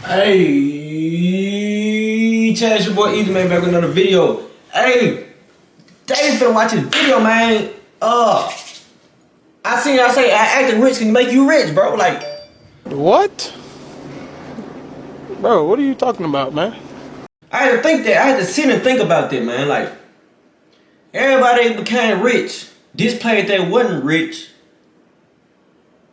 Hey, Chad, your boy Easy Man back with another video. Hey, Dave finna watch this video, man. I seen y'all say acting rich can make you rich, bro. Like, what? Bro, what are you talking about, man? I had to think that. I had to sit and think about that, man. Like, everybody became rich. Displayed they wasn't rich.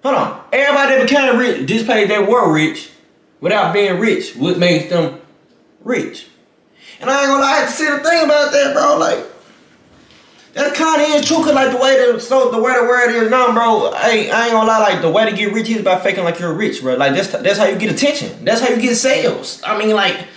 Hold on. Everybody that became rich displayed they were rich without being rich. What makes them rich? And I ain't gonna lie, I had to sit and think about that, bro. Like, that kind of is true, cause like the way the world is now, bro. I ain't gonna lie, like the way to get rich is by faking like you're rich, bro. Like that's how you get attention. That's how you get sales. I mean, like,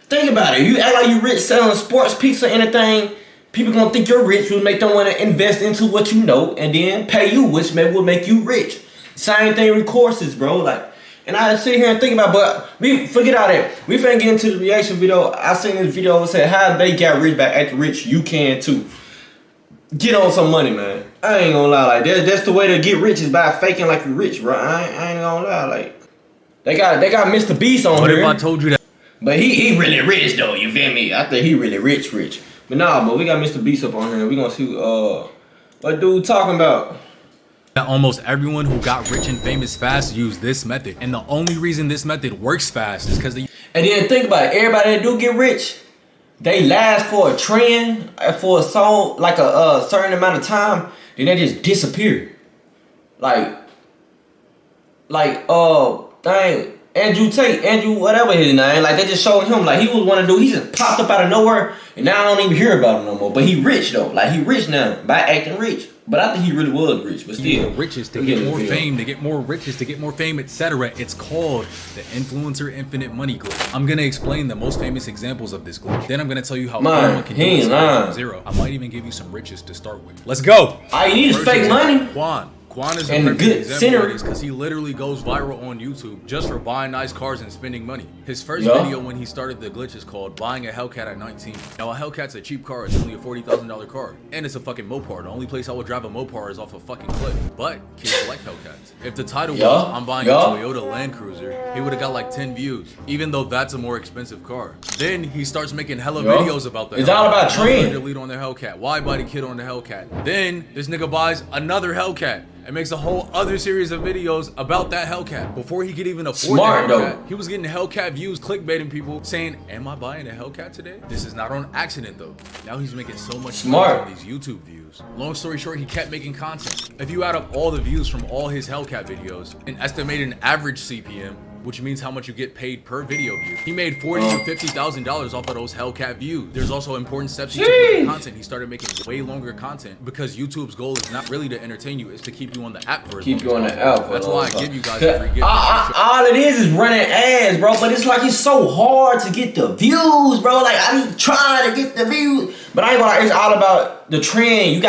think about it. You act like you rich selling sports pizza, anything. People gonna think you're rich, will make them want to invest into what you know, and then pay you, which will make you rich. Same thing with courses, bro. Like, and I sit here and think about, but we forget all that. We finna get into the reaction video. I seen this video that said how they got rich by acting rich. You can too. Get on some money, man. I ain't gonna lie, like that's the way to get rich is by faking like you're rich, bro. I ain't gonna lie, like they got Mr. Beast on here. What if I told you that? But he really rich though. You feel me? I think he really rich. But nah, but we got Mr. Beast up on here. We gonna see what dude talking about. That almost everyone who got rich and famous fast used this method, and the only reason this method works fast is because they. And then think about it. Everybody that do get rich, they last for a trend, for a song, like a certain amount of time, then they just disappear. Like dang, Andrew, whatever his name, like they just showed him, like he was one of the dude, he just popped up out of nowhere, and now I don't even hear about him no more. But he rich though, like he rich now by acting rich. But I think he really was rich, but still. Riches to get more fame, to get more riches, to get more fame, etc. It's called the influencer infinite money glitch. I'm gonna explain the most famous examples of this glitch. Then I'm gonna tell you how anyone can do this from zero. I might even give you some riches to start with. Let's go. All you need is fake money. Quan is a perfect example of this because he literally goes viral on YouTube just for buying nice cars and spending money. His first video when he started the glitch is called Buying a Hellcat at 19. Now a Hellcat's a cheap car, it's only a $40,000 car. And it's a fucking Mopar. The only place I would drive a Mopar is off a fucking cliff. But kids like Hellcats. If the title was I'm buying a Toyota Land Cruiser, he would have got like 10 views, even though that's a more expensive car. Then he starts making hella videos about the Hellcat. It's all about trend. Delete on the Hellcat. Why buy the kid on the Hellcat? Then this nigga buys another Hellcat and makes a whole other series of videos about that Hellcat. Before he could even afford the Hellcat, he was getting Hellcat views, clickbaiting people, saying, am I buying a Hellcat today? This is not on accident though. Now he's making so much money on these YouTube views. Long story short, he kept making content. If you add up all the views from all his Hellcat videos and estimate an average CPM, which means how much you get paid per video view, he made $40,000 to $50,000 off of those Hellcat views. There's also important steps he took with the content. He started making way longer content because YouTube's goal is not really to entertain you, it's to keep you on the app for as long as possible. That's why I give you guys a free gift. All it is running ads, bro. But it's like it's so hard to get the views, bro. Like I be trying to get the views, but I ain't gonna lie, it's all about the trend. You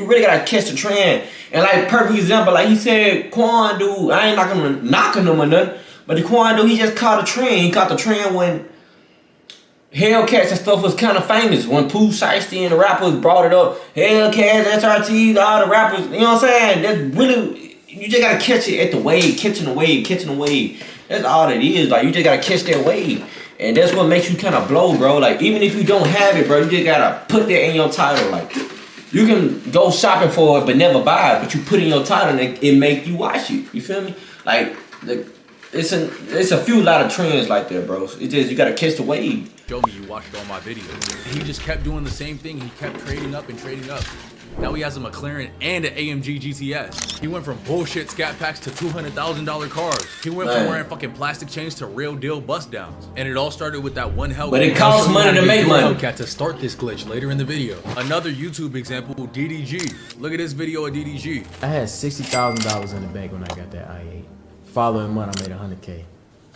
really gotta catch the trend. And like perfect example, like he said, Quan dude, I ain't knocking him or nothing. But the Quan dude, he just caught a trend. He caught the trend when Hellcats and stuff was kind of famous. When Pooh Shiesty and the rappers brought it up. Hellcats, SRTs, all the rappers. You know what I'm saying? That's really, you just gotta catch it at the wave, catching the wave. That's all it is. Like you just gotta catch that wave. And that's what makes you kind of blow, bro. Like even if you don't have it, bro, you just gotta put that in your title. Like you can go shopping for it but never buy it, but you put it in your title and it make you watch it. You feel me? Like it's a few lot of trends like that, bro. It's just you gotta catch the wave. Show me you watched all my videos. He just kept doing the same thing. He kept trading up and trading up. Now he has a McLaren and an AMG GTS. He went from bullshit scat packs to $200,000 cars. He went from wearing fucking plastic chains to real deal bust downs. And it all started with that one Hellcat. But it costs money to make money. Hellcat to start this glitch later in the video. Another YouTube example, DDG. Look at this video of DDG. I had $60,000 in the bank when I got that i8. Following month, I made $100K.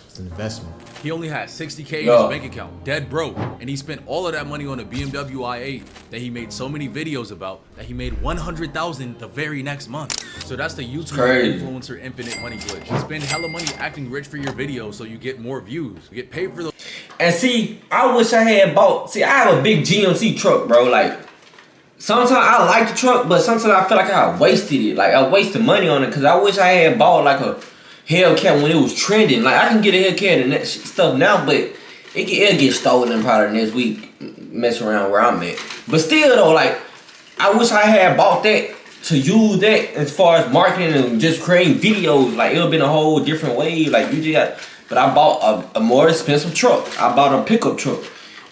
It's an investment. He only had $60K in his bank account, dead broke, and he spent all of that money on a BMW i8 that he made so many videos about that he made $100,000 the very next month. So that's the YouTube influencer infinite money glitch. You spend hella money acting rich for your videos so you get more views. You get paid for those. And see, I wish I had bought. See, I have a big GMC truck, bro. Like sometimes I like the truck, but sometimes I feel like I wasted it. Like I wasted money on it because I wish I had bought like a Hellcat when it was trending. Like I can get a Hellcat and that stuff now, but it'll get stolen probably next week. Mess around where I'm at. But still though, like I wish I had bought that to use that as far as marketing and just creating videos. Like it would have been a whole different way. Like you just got. But I bought a more expensive truck. I bought a pickup truck.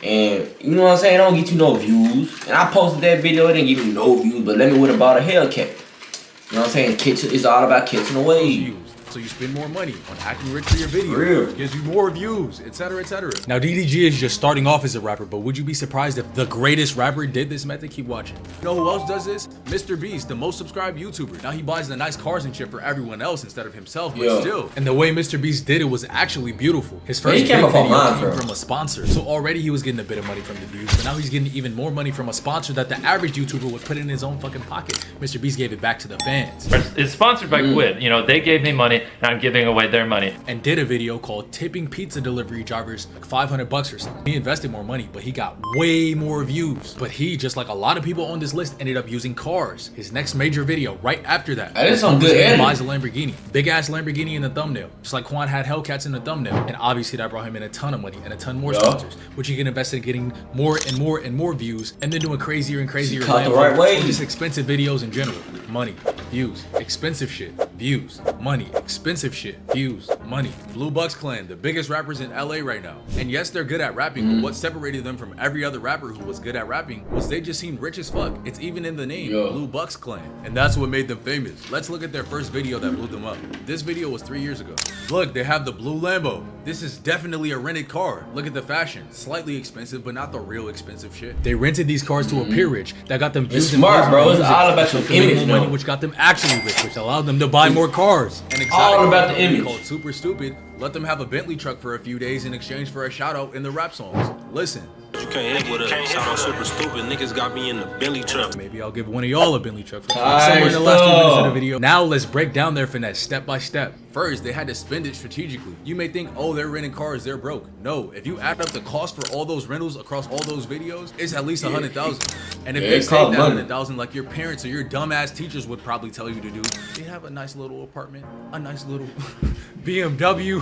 And you know what I'm saying? It don't get you no views. And I posted that video, it didn't give me no views, but let me would have bought a Hellcat. You know what I'm saying? It's all about catching a wave. So you spend more money on acting rich for your video. Real. Gives you more views, etc., etc. Now DDG is just starting off as a rapper, but would you be surprised if the greatest rapper did this method? Keep watching. You know who else does this? Mr. Beast, the most subscribed YouTuber. Now he buys the nice cars and shit for everyone else instead of himself, but still. And the way Mr. Beast did it was actually beautiful. His first video came from a sponsor. So already he was getting a bit of money from the views, but now he's getting even more money from a sponsor that the average YouTuber would put in his own fucking pocket. Mr. Beast gave it back to the fans. It's sponsored by Quid. You know, they gave me money and I'm giving away their money. And did a video called tipping pizza delivery drivers like $500 or something. He invested more money, but he got way more views. But he, just like a lot of people on this list, ended up using cars. His next major video right after that, that's some good editing. Buys a Lamborghini, big ass Lamborghini in the thumbnail, just like Quan had Hellcats in the thumbnail. And obviously that brought him in a ton of money and a ton more sponsors, which he can invest in getting more and more and more views, and then doing crazier and crazier just expensive videos in general. Money, views, expensive shit, views, money, expensive shit, views, money. Blue Bucks Clan, the biggest rappers in LA right now. And yes, they're good at rapping, but what separated them from every other rapper who was good at rapping was they just seemed rich as fuck. It's even in the name, Blue Bucks Clan. And that's what made them famous. Let's look at their first video that blew them up. This video was 3 years ago. Look, they have the blue Lambo. This is definitely a rented car. Look at the fashion. Slightly expensive, but not the real expensive shit. They rented these cars to appear rich. That got them views. It's smart, bro. It's all about your image, money, which got them actually rich, which allowed them to buy more cars. And all about the image. Called Super Stupid. Let them have a Bentley truck for a few days in exchange for a shout out in the rap songs. Listen. You can't hit with a shout out Super Stupid. Niggas got me in the Bentley truck. Maybe I'll give one of y'all a Bentley truck for somewhere in the last 2 minutes of the video. Now let's break down their finesse step by step. First, they had to spend it strategically. You may think, oh, they're renting cars, they're broke. No, if you add up the cost for all those rentals across all those videos, it's at least 100,000. And if they saved that 100,000 like your parents or your dumbass teachers would probably tell you to do, they have a nice little apartment, a nice little BMW. You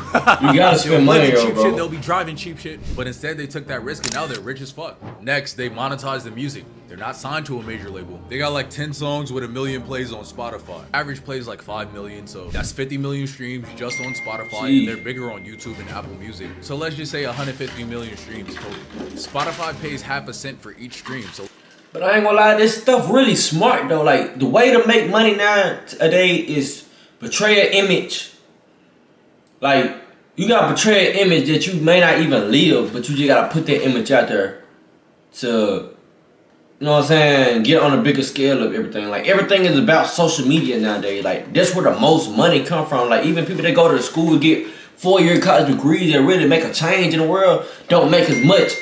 gotta spend money, cheap bro. shit. They'll be driving cheap shit, but instead they took that risk and now they're rich as fuck. Next, they monetized the music. They're not signed to a major label. They got like 10 songs with 1 million plays on Spotify. Average plays like 5 million, so that's 50 million streams just on Spotify, and they're bigger on YouTube and Apple Music. So let's just say 150 million streams total. Spotify pays half a cent for each stream, so. But I ain't gonna lie, this stuff really smart though. Like the way to make money nowadays is portray an image. Like you gotta portray an image that you may not even live, but you just gotta put that image out there to, you know what I'm saying, get on a bigger scale of everything. Like everything is about social media nowadays. Like that's where the most money come from. Like even people that go to school and get 4-year college degrees that really make a change in the world don't make as much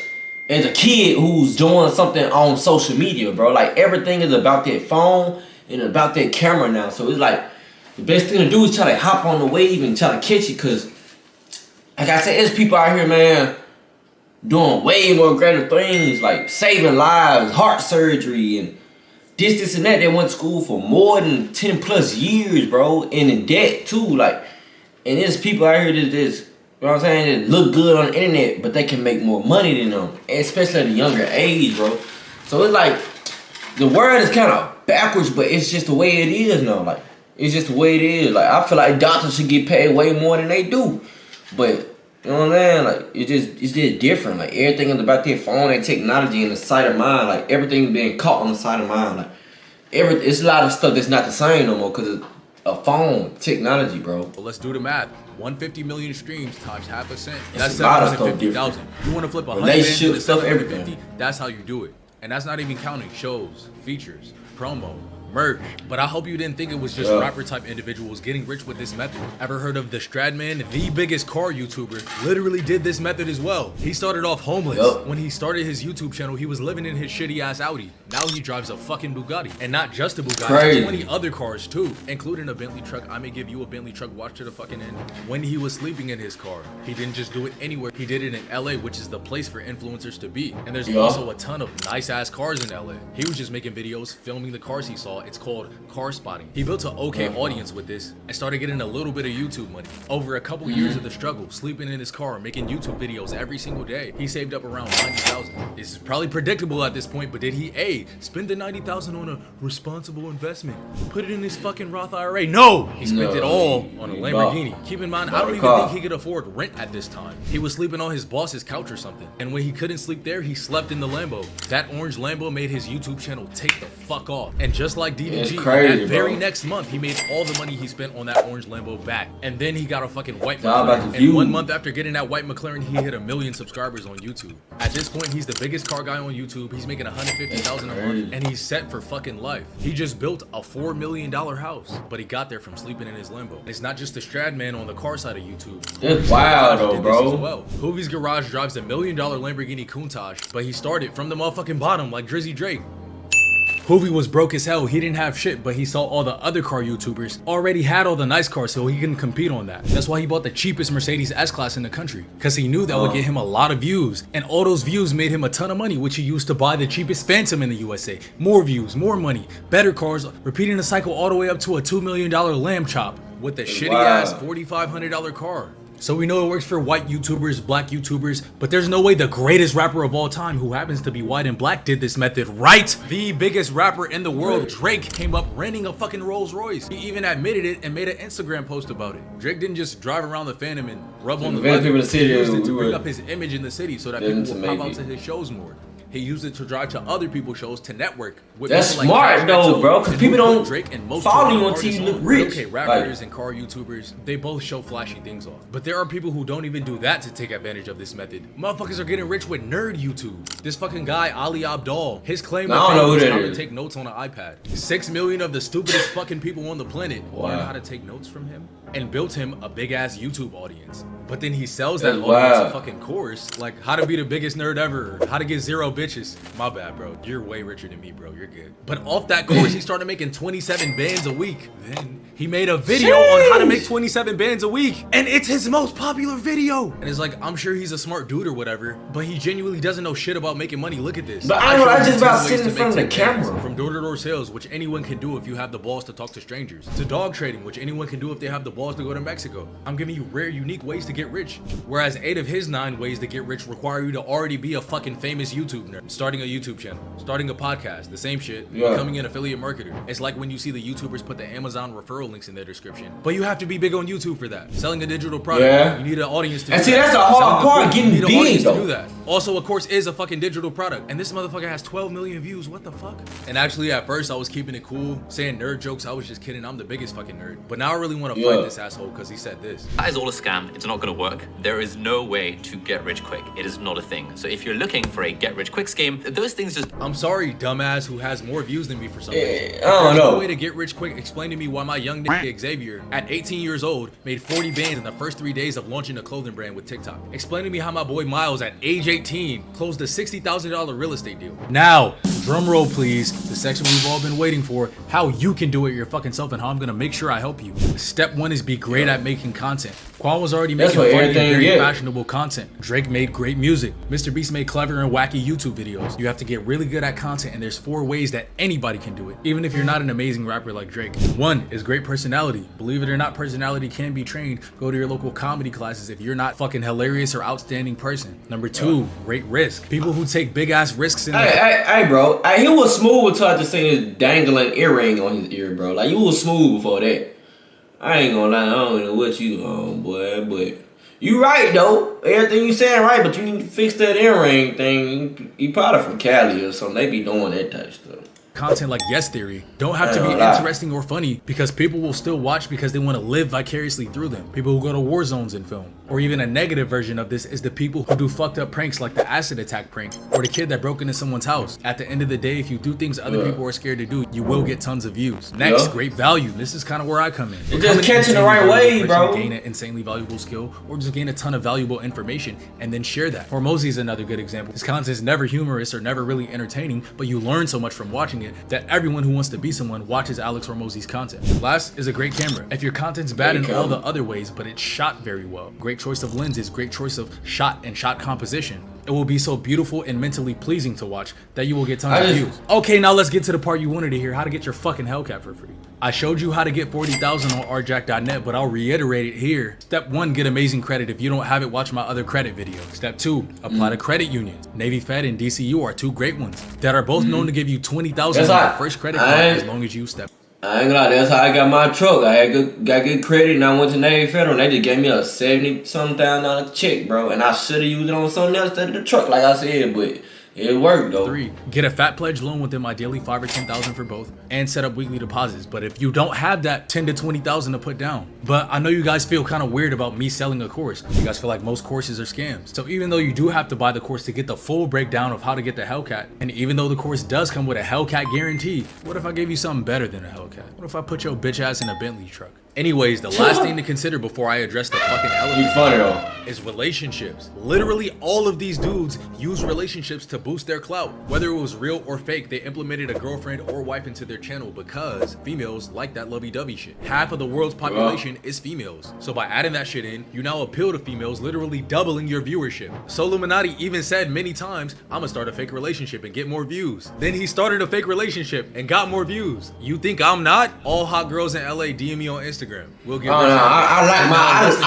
as a kid who's doing something on social media, bro. Like everything is about that phone and about that camera now. So it's like the best thing to do is try to hop on the wave and try to catch it, cause like I said, there's people out here, man, doing way more greater things, like saving lives, heart surgery, and this and that. They went to school for more than 10 plus years, bro, and in debt too. Like, and there's people out here that just, you know what I'm saying, that look good on the internet, but they can make more money than them, especially at a younger age, bro. So it's like the world is kind of backwards, but it's just the way it is now. Like it's just the way it is. Like I feel like doctors should get paid way more than they do, but. You know what I'm saying? Like it's just different. Like everything is about their phone and technology and the sight of mind. Like everything's being caught on the sight of mind. Like it's a lot of stuff that's not the same no more because of a phone technology, bro. Well, let's do the math. 150 million streams times half a cent. That's That's a lot of stuff 750,000. You want to flip 100 relationship into stuff, 750? everything. That's how you do it. And that's not even counting shows, features, promo, merch. But I hope you didn't think it was just rapper type individuals getting rich with this method. Ever heard of the Stradman, the biggest car YouTuber, literally did this method as well. He started off homeless. When he started his YouTube channel, he was living in his shitty ass Audi. Now he drives a fucking Bugatti. And not just a Bugatti, 20 other cars too, including a Bentley truck. I may give you a Bentley truck, watch to the fucking end. When he was sleeping in his car, he didn't just do it anywhere. He did it in LA, which is the place for influencers to be. And there's also a ton of nice ass cars in LA. He was just making videos, filming the cars he saw, It's called car spotting. He built an okay audience with this and started getting a little bit of YouTube money. Over a couple years of the struggle, sleeping in his car, making YouTube videos every single day, he saved up around 90,000. This is probably predictable at this point, but did he A, spend the 90,000 on a responsible investment? Put it in his fucking Roth IRA? No! He spent it all on a Lamborghini. Keep in mind, I don't even think he could afford rent at this time. He was sleeping on his boss's couch or something. And when he couldn't sleep there, he slept in the Lambo. That orange Lambo made his YouTube channel take the fuck off. And just like DDG, that very next month, he made all the money he spent on that orange Lambo back. And then he got a fucking white McLaren. And 1 month after getting that white McLaren, he hit 1 million subscribers on YouTube. At this point, he's the biggest car guy on YouTube. He's making 150,000 a month, and he's set for fucking life. He just built a $4 million house, but he got there from sleeping in his Lambo. And it's not just the Stradman on the car side of YouTube. It's wild though, bro. Well, Hoovie's Garage drives $1 million Lamborghini Countach, but he started from the motherfucking bottom like Drizzy Drake. Hoovie was broke as hell. He didn't have shit, but he saw all the other car YouTubers already had all the nice cars, so he couldn't compete on that. That's why he bought the cheapest Mercedes S-Class in the country, because he knew that would get him a lot of views, and all those views made him a ton of money, which he used to buy the cheapest Phantom in the USA. More views, more money, better cars, repeating the cycle all the way up to a $2 million lamb chop with the shitty ass $4,500 car. So we know it works for white YouTubers, black YouTubers, but there's no way the greatest rapper of all time, who happens to be white and black, did this method right. The biggest rapper in the world, Drake, came up renting a fucking Rolls Royce. He even admitted it and made an Instagram post about it. Drake didn't just drive around the Phantom and rub on the leather. He used it to bring up his image in the city so that people will pop out to his shows more. He used it to drive to other people's shows to network with. That's smart though, bro, because people don't Drake and most follow you until you look rich. Okay, rappers and car YouTubers, they both show flashy things off. But there are people who don't even do that to take advantage of this method. Motherfuckers are getting rich with nerd YouTube. This fucking guy, Ali Abdaal, his claim was how to take notes on an iPad. 6 million of the stupidest fucking people on the planet learned how to take notes from him and built him a big ass YouTube audience. But then he sells that audience a fucking course, like how to be the biggest nerd ever, or how to get 0 bitches. My bad, bro. You're way richer than me, bro. You're good. But off that course, he started making 27 bands a week. Then he made a video on how to make 27 bands a week, and it's his most popular video. And it's like, I'm sure he's a smart dude or whatever, but he genuinely doesn't know shit about making money. Look at this. But I know, I just about sitting in front of the camera. From door-to-door sales, which anyone can do if you have the balls to talk to strangers, to dog trading, which anyone can do if they have the balls to go to Mexico. I'm giving you rare, unique ways to get rich. Whereas 8 of his 9 ways to get rich require you to already be a fucking famous YouTube nerd. Starting a YouTube channel, starting a podcast, the same shit, becoming an affiliate marketer. It's like when you see the YouTubers put the Amazon referral links in their description. But you have to be big on YouTube for that. Selling a digital product, you need an audience to do that. And see, that's a hard part, getting big though. To do that. Also, a course is a fucking digital product, and this motherfucker has 12 million views. What the fuck? And actually, at first, I was keeping it cool, saying nerd jokes. I was just kidding. I'm the biggest fucking nerd. But now I really want to fight this asshole because he said this. That is all a scam. It's not going to work. There is no way to get rich quick. It is not a thing. So if you're looking for a get rich quick scheme, those things just... I'm sorry, dumbass, who has more views than me for some reason. I don't know. No way to get rich quick. Explain to me why my young nigga Xavier, at 18 years old, made 40 bands in the first 3 days of launching a clothing brand with TikTok. Explain to me how my boy Miles, at age 18, closed a $60,000 real estate deal. Now, drum roll please, the section we've all been waiting for, how you can do it your fucking self and how I'm gonna make sure I help you. Step 1 is be great at making content. Quan was already making funny and very fashionable content. Drake made great music. Mr. Beast made clever and wacky YouTube videos. You have to get really good at content, and there's 4 ways that anybody can do it, even if you're not an amazing rapper like Drake. 1 is great personality. Believe it or not, personality can be trained. Go to your local comedy classes if you're not fucking hilarious or outstanding person. Number 2, great risk. People who take big ass risks in Hey bro, he was smooth until I just seen his dangling earring on his ear, bro. Like, you was smooth before that. I ain't gonna lie, I don't know what you on, boy, but you right though. Everything you saying right, but you need to fix that earring thing. You probably from Cali or something. They be doing that type of stuff. Content like Yes Theory don't have to be interesting or funny, because people will still watch because they want to live vicariously through them. People who go to war zones and film. Or even a negative version of this is the people who do fucked up pranks like the acid attack prank or the kid that broke into someone's house. At the end of the day, if you do things other people are scared to do, you will get tons of views. Next, great value. This is kind of where I come in. You're just catching the right way, bro. Gain an insanely valuable skill, or just gain a ton of valuable information and then share that. Hormozy is another good example. His content is never humorous or never really entertaining, but you learn so much from watching it it that everyone who wants to be someone watches Alex Hormozi's content. Last is a great camera. If your content's bad in all the other ways, but it's shot very well, great choice of lenses, great choice of shot and shot composition, it will be so beautiful and mentally pleasing to watch that you will get tons of views. Okay, now let's get to the part you wanted to hear, how to get your fucking Hellcat for free. I showed you how to get 40,000 on rjack.net, but I'll reiterate it here. Step 1, get amazing credit. If you don't have it, watch my other credit videos. Step 2, apply to credit unions. Navy Fed and DCU are 2 great ones that are both known to give you 20,000 on your first credit card as long as you step. I ain't gonna lie, that's how I got my truck. I had got good credit, and I went to Navy Federal, and they just gave me a $70-something thousand check, bro. And I should have used it on something else instead of the truck, like I said, but it worked though. 3, get a fat pledge loan with them, ideally 5 or 10,000 for both, and set up weekly deposits. But if you don't have that 10 to 20,000 to put down, but I know you guys feel kind of weird about me selling a course. You guys feel like most courses are scams. So even though you do have to buy the course to get the full breakdown of how to get the Hellcat, and even though the course does come with a Hellcat guarantee, what if I gave you something better than a Hellcat? What if I put your bitch ass in a Bentley truck? Anyways, the last thing to consider before I address the fucking elephant is relationships. Literally all of these dudes use relationships to boost their clout. Whether it was real or fake, they implemented a girlfriend or wife into their channel because females like that lovey-dovey shit. Half of the world's population is females. So by adding that shit in, you now appeal to females, literally doubling your viewership. So Illuminati even said many times, I'm gonna start a fake relationship and get more views. Then he started a fake relationship and got more views. You think I'm not? All hot girls in LA DM me on Instagram. We'll get I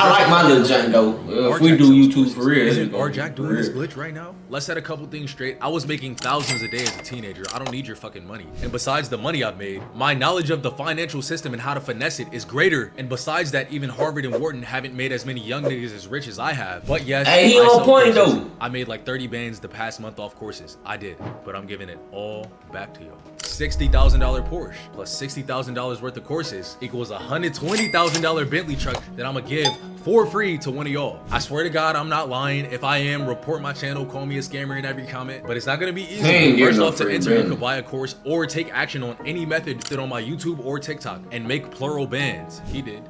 like my little Jack though. If we do YouTube for real. Isn't RJack doing this glitch right now? Let's set a couple things straight. I was making thousands a day as a teenager. I don't need your fucking money. And besides the money I've made, my knowledge of the financial system and how to finesse it is greater. And besides that, even Harvard and Wharton haven't made as many young niggas as rich as I have. But yes, hey, he on point though. I made like 30 bands the past month off courses. I did, but I'm giving it all back to you. $60,000 Porsche plus $60,000 worth of courses equals a $120,000 Bentley truck that I'm gonna give for free to one of y'all. I swear to God, I'm not lying. If I am, report my channel, call me a scammer in every comment, but it's not gonna be easy. First off, to enter, you can buy a course or take action on any method that on my YouTube or TikTok and make plural bands. He did.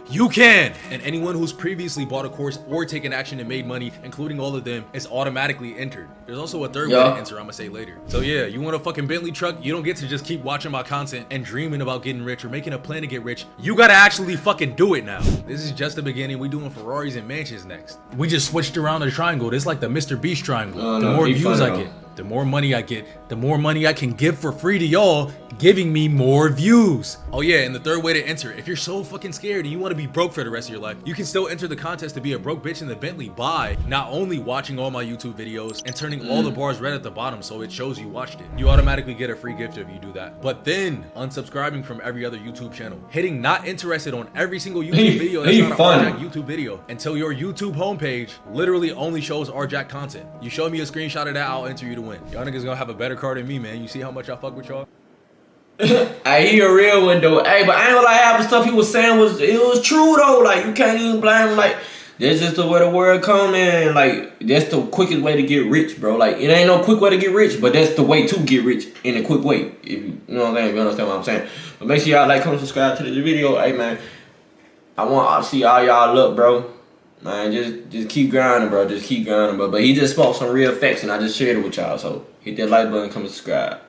You can! And anyone who's previously bought a course or taken action and made money, including all of them, is automatically entered. There's also a third way to enter, I'm gonna say later. So yeah, you want a fucking Bentley truck? You don't get to just keep watching my content and dreaming about getting rich or making a plan to get rich. You gotta actually fucking do it now. This is just the beginning. We doing Ferraris and mansions next. We just switched around the triangle. This is like the Mr. Beast triangle. The more views I get, the more money I get, the more money I can give for free to y'all, giving me more views. Oh yeah, and the third way to enter, if you're so fucking scared and you want to be broke for the rest of your life, you can still enter the contest to be a broke bitch in the Bentley by not only watching all my YouTube videos and turning all the bars red at the bottom so it shows you watched it. You automatically get a free gift if you do that. But then unsubscribing from every other YouTube channel, hitting not interested on every single YouTube video that's not an RJack YouTube video until your YouTube homepage literally only shows RJack content. You show me a screenshot of that, I'll enter you to win. Y'all niggas gonna have a better card than me, man. You see how much I fuck with y'all? Hey, he a real one though. Hey, but I ain't gonna lie, half the stuff he was saying was true though. Like you can't even blame him. Like that's just the way the world come in. Like that's the quickest way to get rich, bro. Like it ain't no quick way to get rich, but that's the way to get rich in a quick way. If you know what I'm saying, if you understand what I'm saying. But make sure y'all like, comment, subscribe to this video. Hey man, I want to see all y'all up, bro. Man, just keep grinding, bro. Just keep grinding, bro. But he just spoke some real facts, and I just shared it with y'all. So hit that like button, come subscribe.